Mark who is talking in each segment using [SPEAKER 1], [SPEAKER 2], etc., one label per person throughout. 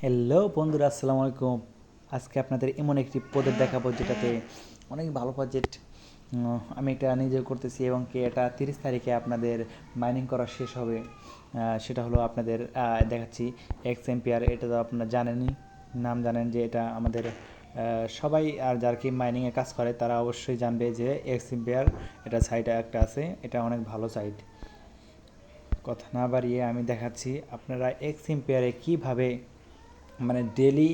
[SPEAKER 1] Hello বন্ধুরা, আসসালামু আলাইকুম। আজকে আপনাদের এমন একটি প্রজেক্ট দেখাবো যেটাতে অনেক ভালো প্রজেক্ট। আমি এটা নিজে করতেছি এবং কি এটা 30 তারিখে আপনাদের মাইনিং করা শেষ হবে। সেটা হলো আপনাদের দেখাচ্ছি এক্স এম্পিয়ার। এটা তো আপনারা জানেনই, নাম জানেন যে এটা আমাদের সবাই, আর যারা কি মাইনিংয়ে কাজ করে তারা অবশ্যই জানবে যে এক্স এম্পিয়ার এটা সাইট একটা আছে, এটা অনেক ভালো সাইট। কথা না বাড়িয়ে আমি দেখাচ্ছি আপনারা এক্স এম্পিয়ারে কীভাবে মানে ডেলি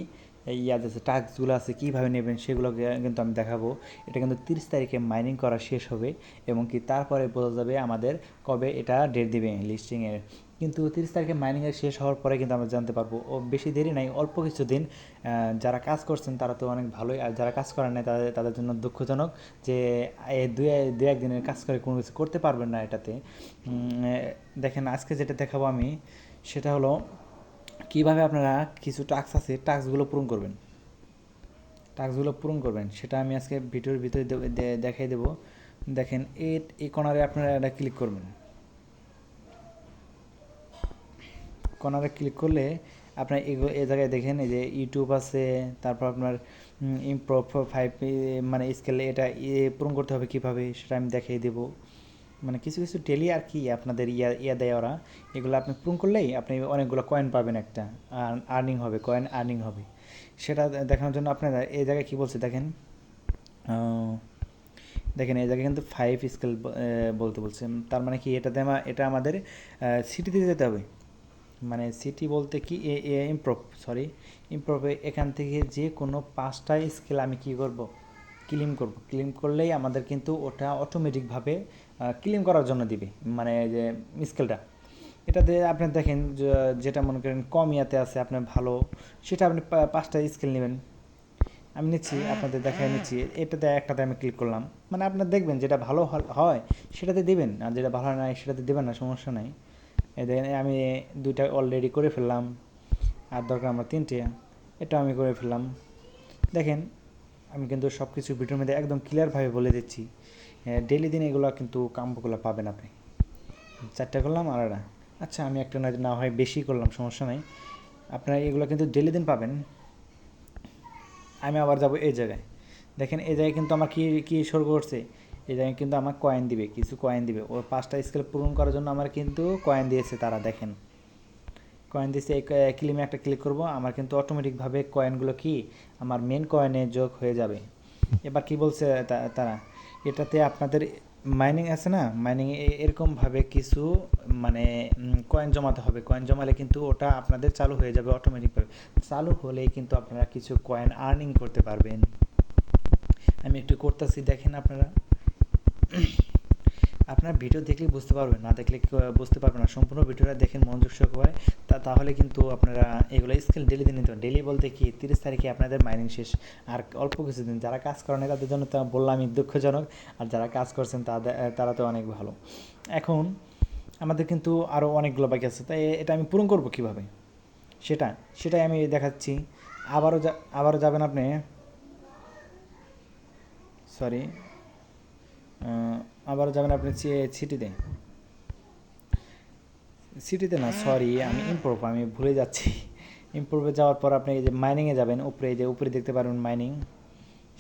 [SPEAKER 1] যে টাস্কগুলো আছে কীভাবে নেবেন সেগুলো কিন্তু আমি দেখাবো। এটা কিন্তু 30 তারিখে মাইনিং করা শেষ হবে এবং কি তারপরে বোঝা যাবে আমাদের কবে এটা ডেট দিবে লিস্টিংয়ের। কিন্তু 30 তারিখে মাইনিংয়ের শেষ হওয়ার পরে কিন্তু আমরা জানতে পারবো, ও বেশি দেরি নাই, অল্প কিছু দিন। যারা কাজ করছেন তারা তো অনেক ভালোই, আর যারা কাজ করেন না তাদের তাদের জন্য দুঃখজনক যে দু একদিনের কাজ করে কোনো কিছু করতে পারবেন না এটাতে। দেখেন আজকে যেটা দেখাবো আমি, সেটা হলো কীভাবে আপনারা কিছু টাস্ক আছে টাস্কগুলো পূরণ করবেন সেটা আমি আজকে ভিডিওর ভিতরে দেখাই দেবো। দেখেন এই কর্নারে আপনারা এটা ক্লিক করবেন। কর্নারে ক্লিক করলে আপনার এই জায়গায় দেখেন এই যে ইউটিউব আছে, তারপর আপনার ইমপ্রো 5 মানে স্কেলে এটা পূরণ করতে হবে কীভাবে সেটা আমি দেখিয়ে দেবো। মানে কিছু কিছু ডেলি আর কি আপনাদের ইয়া দেয় ওরা, এগুলো আপনি পূরণ করলেই আপনি অনেকগুলো কয়েন পাবেন, একটা আর্নিং হবে, কয়েন আর্নিং হবে। সেটা দেখানোর জন্য আপনারা এই জায়গায় কী বলছে দেখেন। দেখেন এই জায়গায় কিন্তু 5 স্কেল বলতে বলছে, তার মানে কি এটা আমাদের সিটিতে যেতে হবে। মানে সিটি বলতে কি ইমপ্রুভে এখান থেকে যে কোনো 5টা স্কেল আমি কি করব, ক্লেম করলেই আমাদের কিন্তু ওটা অটোমেটিকভাবে ক্লেম করার জন্য দিবে, মানে যে স্কেলটা। এটাতে আপনি দেখেন যেটা মনে করেন কম ইয়াতে আছে আপনার ভালো, সেটা আপনি 5টা স্কেল নেবেন। আমি নিচ্ছি, আপনাদের দেখায় নিচ্ছি, এটাতে একটাতে আমি ক্লিক করলাম। মানে আপনার দেখবেন যেটা ভালো হয় সেটাতে দিবেন, আর যেটা ভালো হয় না সেটাতে দেবেন না, সমস্যা নাই। এই দেখেন আমি 2টা অলরেডি করে ফেললাম, আর দরকার আমার 3টে, এটা আমি করে ফেললাম। দেখেন আমি কিন্তু সব কিছু ভিডিওর মধ্যে একদম ক্লিয়ারভাবে বলে দিচ্ছি। ডেইলি দিন এগুলো কিন্তু কাম্যগুলো পাবেন আপনি। 4টা করলাম আর একটা, আচ্ছা আমি একটা না হয় বেশি করলাম, সমস্যা নাই। আপনারা এগুলো কিন্তু ডেইলি দিন পাবেন। আমি আবার যাব এই জায়গায়। দেখেন এই জায়গায় কিন্তু আমার কী শুরু করছে, এই জায়গায় কিন্তু আমার কয়েন দিবে, কিছু কয়েন দিবে। ওর 5টা স্কেল পূরণ করার জন্য আমার কিন্তু কয়েন দিয়েছে তারা। দেখেন কয়েন দিয়েছে, এই ক্লিমে একটা ক্লিক করব, আমার কিন্তু অটোমেটিকভাবে কয়েনগুলো কি আমার মেন কয়েনে যোগ হয়ে যাবে। এবার কি বলছে তারা, এটাতে আপনাদের মাইনিং আছে না, মাইনিংয়ে এরকমভাবে কিছু মানে কয়েন জমাতে হবে। কয়েন জমালে কিন্তু ওটা আপনাদের চালু হয়ে যাবে অটোমেটিকভাবে। চালু হলেই কিন্তু আপনারা কিছু কয়েন আর্নিং করতে পারবেন। আমি একটু করতেছি, দেখেন আপনারা। আপনার ভিডিও দেখলে বুঝতে পারবেন, না দেখলে বুঝতে পারবেন না। সম্পূর্ণ ভিডিওটা দেখেন মনোযোগ সহকারে, তাহলে কিন্তু আপনারা এগুলো স্কেল ডেলি দিন নিতে পারেন। ডেলি বলতে কি 30 তারিখে আপনাদের মাইনিং শেষ, আর অল্প কিছুদিন। যারা কাজ করেন তাদের জন্য তো বললামই দুঃখজনক, আর যারা কাজ করছেন তারা তো অনেক ভালো। এখন আমাদের কিন্তু আরও অনেকগুলো বাকি আছে, তাই এটা আমি পূরণ করব কীভাবে সেটাই আমি দেখাচ্ছি। আবারও যাবেন আপনি, সরি, আবারও যাবেন আপনি সিটিতে, না সরি, আমি ভুলে যাচ্ছি। ইমপ্রুভে যাওয়ার পর আপনি এই যে মাইনিংয়ে যাবেন, উপরে এই যে উপরে দেখতে পারবেন মাইনিং,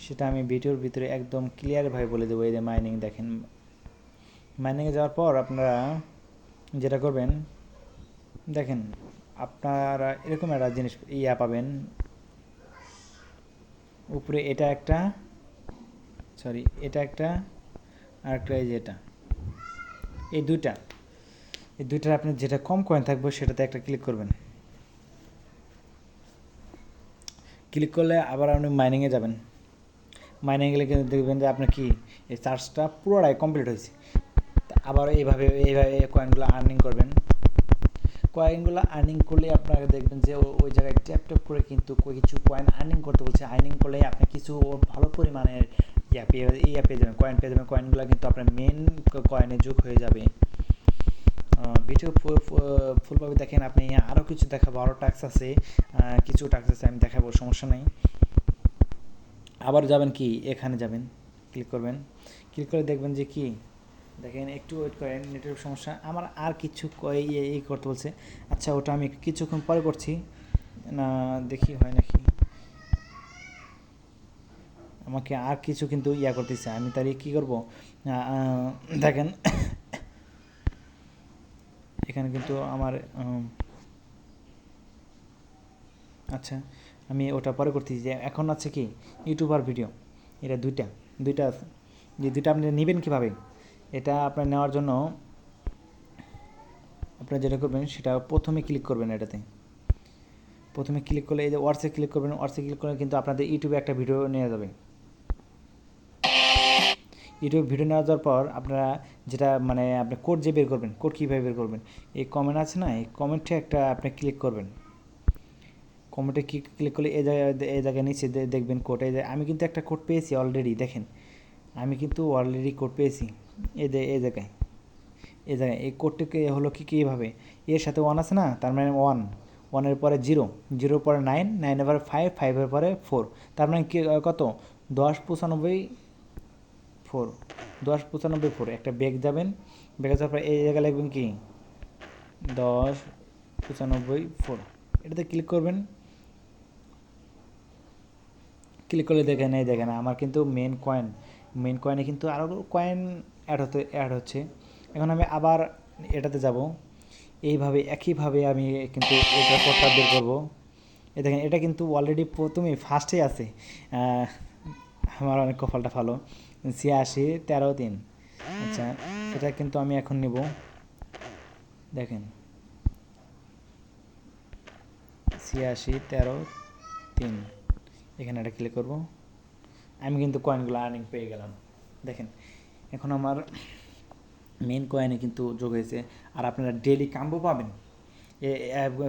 [SPEAKER 1] সেটা আমি ভিডিওর ভিতরে একদম ক্লিয়ারভাবে বলে দেবো। এই যে মাইনিং দেখেন, মাইনিংয়ে যাওয়ার পর আপনারা যেটা করবেন, দেখেন আপনারা এরকম একটা জিনিস পাবেন উপরে। এটা একটা, সরি এটা একটা, আর একটা এই যে এটা, এই দুইটার আপনি যেটা কম কয়েন থাকবে সেটাতে একটা ক্লিক করবেন। ক্লিক করলে আবার আপনি মাইনিংয়ে যাবেন। মাইনিংয়ে গেলে কিন্তু দেখবেন যে আপনার কি এই চার্জটা পুরোটাই কমপ্লিট হয়েছে। আবার এইভাবে কয়েনগুলো আর্নিং করবেন। কয়েনগুলো আর্নিং করলে আপনারা দেখবেন যে ওই জায়গায় ট্যাপ করে কিন্তু কিছু কয়েন আর্নিং করতে বলছে। আর্নিং করলে আপনি কিছু ভালো পরিমাণের পেয়ে যাবেন, কয়েন পেয়ে যাবেন। কয়েনগুলো কিন্তু আপনার মেন কয়েনে যোগ হয়ে যাবে। ভিডিও ফুলভাবে দেখেন। আপনি আরও কিছু দেখাবো, আরও টাস্ক আছে, কিছু টাস্ক আছে আমি দেখাবো, সমস্যা নেই। আবার যাবেন কি এখানে যাবেন, ক্লিক করবেন। ক্লিক করে দেখবেন যে কি, দেখেন একটু ওয়েট করেন, নেটওয়ার্ক সমস্যা। আমার আর কিছু এই করতে বলছে। আচ্ছা ওটা আমি কিছুক্ষণ পরে করছি। না, দেখি হয় নাকি। আমাকে আর কিছু কিন্তু ইয়া করতেছে, আমি তাহলে কী করবো? দেখেন এখানে কিন্তু আমার আচ্ছা, আমি ওটা পরে করতেছি। যে এখন আছে কি ইউটিউবার ভিডিও, এটা দুইটা দুইটা আছে। যে দুইটা আপনি নেবেন কীভাবে? এটা আপনার নেওয়ার জন্য আপনারা যেটা করবেন সেটা প্রথমে ক্লিক করবেন। এটাতে প্রথমে ক্লিক করলে এই যে ওয়াটসে ক্লিক করবেন। ওয়াটসে ক্লিক করলে কিন্তু আপনাদের ইউটিউবে একটা ভিডিও নিয়ে যাবে। ইউটিউব ভিডিও নেওয়া যাওয়ার পর আপনারা যেটা মানে আপনি কোড যে বের করবেন, কোড কীভাবে বের করবেন, এই কমেন্ট আছে না, এই কমেন্টে একটা আপনি ক্লিক করবেন। কমেন্টে ক্লিক করলে এই জায়গায় নিচে দেখবেন কোড। এই যে আমি কিন্তু একটা কোড পেয়েছি অলরেডি, দেখেন আমি কিন্তু অলরেডি কোড পেয়েছি। এই জায়গায় এই কোডটিকে হলো কীভাবে, এর সাথে ওয়ান আছে না, তার মানে ওয়ান, ওয়ানের পরে জিরো, জিরোর পরে নাইন, নাইনের পরে ফাইভ, ফাইভের পরে ফোর, তার মানে কি কত, 10 95 4, 10 95 4। একটা ব্যাগ যাবেন, ব্যাগে যাওয়ার পর এই জায়গায় লিখবেন কি 10 95 4, এটাতে ক্লিক করবেন। ক্লিক করলে দেখেন, এই দেখেন আমার কিন্তু মেন কয়েনে কিন্তু আরও কয়েন অ্যাড হচ্ছে। এখন আমি আবার এটাতে যাব, এইভাবে একইভাবে আমি কিন্তু এটা কোডটা বের করবো। এই দেখেন এটা কিন্তু অলরেডি প্রথমে ফার্স্টেই আছে। আমার অনেক কপালটা ভালো, 86 13 3। আচ্ছা, এটা কিন্তু আমি এখন নিব। দেখেন 86 13 3, এখানে এটা ক্লিক করব। আমি কিন্তু কয়েনগুলো আর্নিং পেয়ে গেলাম। দেখেন এখন আমার মেন কয়েনে কিন্তু যোগ হয়েছে। আর আপনারা ডেলি কাম্বো পাবেন।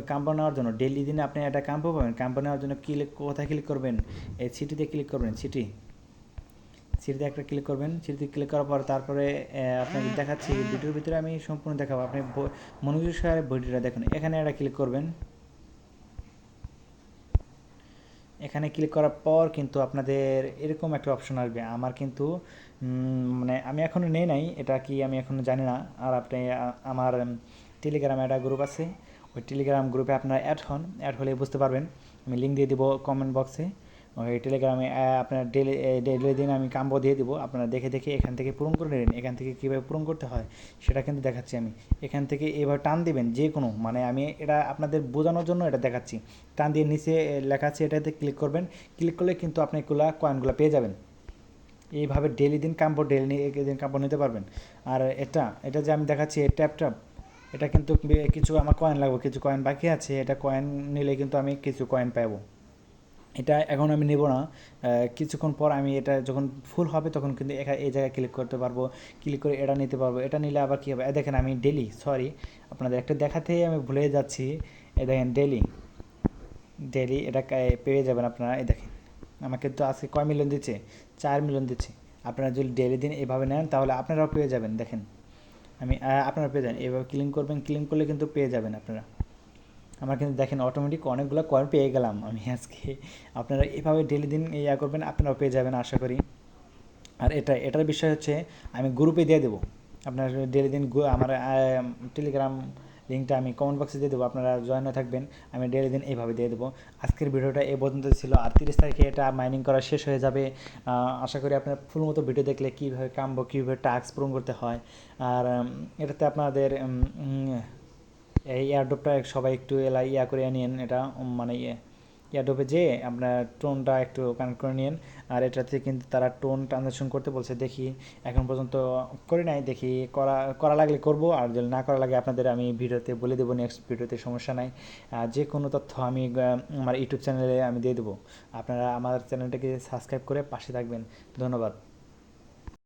[SPEAKER 1] কাম্বো নেওয়ার জন্য ডেলি দিনে আপনি একটা কাম্বো পাবেন। কাম্বো নেওয়ার জন্য কোথায় ক্লিক করবেন, এই সিটিতে ক্লিক করবেন। সিটিতে একটা ক্লিক করবেন। সিটিতে ক্লিক করার পর তারপরে আপনাকে দেখাচ্ছি ভিডিওর ভিতরে, আমি সম্পূর্ণ দেখাবো। আপনি মনোযোগ সহকারে ভিডিওটা দেখুন। এখানে একটা ক্লিক করবেন। এখানে ক্লিক করার পর কিন্তু আপনাদের এরকম একটা অপশন আসবে। আমার কিন্তু মানে আমি এখনও নেই নাই, এটা কি আমি এখনও জানি না। আর আপনি আমার টেলিগ্রামে একটা গ্রুপ আছে, ওই টেলিগ্রাম গ্রুপে আপনার অ্যাড হলে বুঝতে পারবেন। আমি লিঙ্ক দিয়ে দিব কমেন্ট বক্সে। ওই টেলিগ্রামে আপনার ডেলি দিন আমি কাম্বো দিয়ে দিব। আপনারা দেখে দেখে এখান থেকে পূরণ করে নেবেন। এখান থেকে কীভাবে পূরণ করতে হয় সেটা কিন্তু দেখাচ্ছি আমি। এখান থেকে এবার টান দিবেন যে কোনো, মানে আমি এটা আপনাদের বোঝানোর জন্য এটা দেখাচ্ছি। টান দিয়ে নিচে লেখা আছে, এটাতে ক্লিক করবেন। ক্লিক করলে কিন্তু আপনি কয়েনগুলো পেয়ে যাবেন। এইভাবে ডেলি দিন কাম্বো নিতে পারবেন। আর এটা যে আমি দেখাচ্ছি ট্যাপ, এটা কিন্তু কিছু আমার কয়েন লাগবে, কিছু কয়েন বাকি আছে। এটা কয়েন নিলে কিন্তু আমি কিছু কয়েন পাবো। এটা এখন আমি নেব না, কিছুক্ষণ পর আমি এটা যখন ফুল হবে তখন কিন্তু এই জায়গায় ক্লিক করতে পারবো। ক্লিক করে এটা নিতে পারবো। এটা নিলে আবার কী হবে, দেখেন আমি আপনাদের একটা দেখাতেই আমি ভুলে যাচ্ছি। দেখেন ডেলি এটা পেয়ে যাবেন আপনারা। এই দেখেন আমাকে তো আজকে কয় মিলিয়ন দিচ্ছে, 4 মিলিয়ন দিচ্ছে। আপনারা যদি ডেলি দিন এভাবে নেন তাহলে আপনারাও পেয়ে যাবেন। দেখেন আপনারা পেয়ে যাবেন, এভাবে ক্লিক করলে কিন্তু পেয়ে যাবেন আপনারা। আমার কিন্তু দেখেন অটোমেটিক অনেকগুলো কয়েন পেয়ে গেলাম আমি আজকে। আপনারা এভাবে ডেলি দিন করবেন, আপনারাও পেয়ে যাবেন আশা করি। আর এটার বিষয় হচ্ছে আমি গ্রুপে দিয়ে দেবো। আপনার ডেলি দিন আমার টেলিগ্রাম লিঙ্কটা আমি কমেন্ট বক্সে দিয়ে দেবো, আপনারা জয়েন হয়ে থাকবেন। আমি ডেলি দিন এইভাবে দিয়ে দেবো। আজকের ভিডিওটা এই পর্যন্ত ছিল। আর 30 তারিখে এটা মাইনিং করা শেষ হয়ে যাবে। আশা করি আপনার ফুল মতো ভিডিও দেখলে কীভাবে কীভাবে টাস্ক পূরণ করতে হয়। আর এটাতে আপনাদের এই এয়ারড্রপটা সবাই একটু করে নিন। এটা মানে এয়ারড্রপে যে আপনার টোনটা একটু কানেক্ট করে নিন। আর এটাতে কিন্তু তারা টোন ট্রানজ্যাকশন করতে বলছে, দেখি এখন পর্যন্ত করি নাই, দেখি করা লাগলে করব। আর যদি না করা লাগে আপনাদের আমি ভিডিওতে বলে দেবো, নেক্সট ভিডিওতে, সমস্যা নাই। যে কোনো তথ্য আমি আমার ইউটিউব চ্যানেলে আমি দিয়ে দেবো। আপনারা আমার চ্যানেলটাকে সাবস্ক্রাইব করে পাশে থাকবেন। ধন্যবাদ।